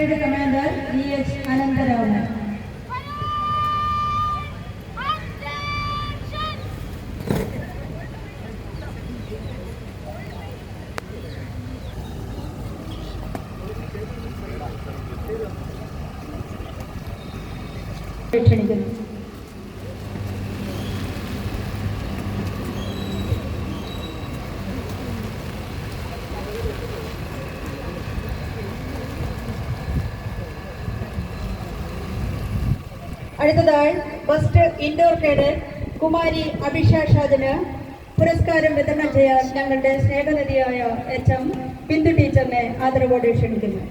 Brigade commander GH Anantharaman. ക്ഷണിക്കുന്നു. അടുത്തതായി first indoor cadet Kumari Abhisha ഷാജിന് പുരസ്കാരം വിതരണം ചെയ്യാൻ ഞങ്ങളുടെ സ്നേഹനിധിയായ HM ബിന്ദു ടീച്ചറിനെ ആദരവോടെ ക്ഷണിക്കുന്നു.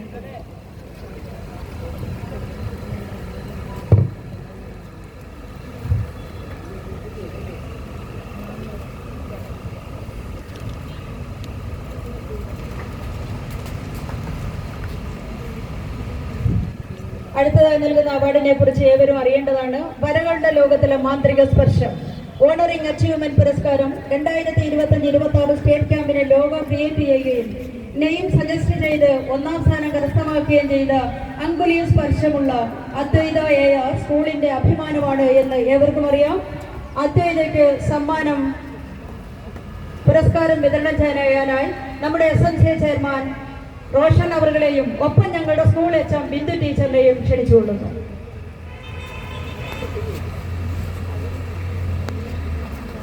അടുത്തതായി നൽകുന്ന അവാർഡിനെ കുറിച്ച് ഏവരും അറിയേണ്ടതാണ്. വരകളുടെ ലോകത്തിലെ മാന്ത്രിക സ്പർശം ഓണറിംഗ് അച്ചീവ്മെന്റ് പുരസ്കാരം 2025-26 സ്റ്റേറ്റ് ക്യാമ്പിനെ ലോഗോ ക്രിയേറ്റ് ചെയ്യുകയും നെയിം സജസ്റ്റ് ചെയ്ത് 1ാം സ്ഥാനം കരസ്ഥമാക്കുകയും ചെയ്ത അങ്കുലി സ്പർശമുള്ള അദ്വൈത AR സ്കൂളിന്റെ അഭിമാനമാണ് എന്ന് ഏവർക്കും അറിയാം. അദ്വൈതയ്ക്ക് സമ്മാനം പുരസ്കാരം വിതരണം ചെയ്യാനായി നമ്മുടെ SMC ചെയർമാൻ റോഷൻ അവர்களെയും ഒപ്പം ഞങ്ങളുടെ സ്കൂൾ HM ബിന്ദു ടീച്ചറിനെയും ക്ഷണിച്ചുകൊള്ളുന്നു.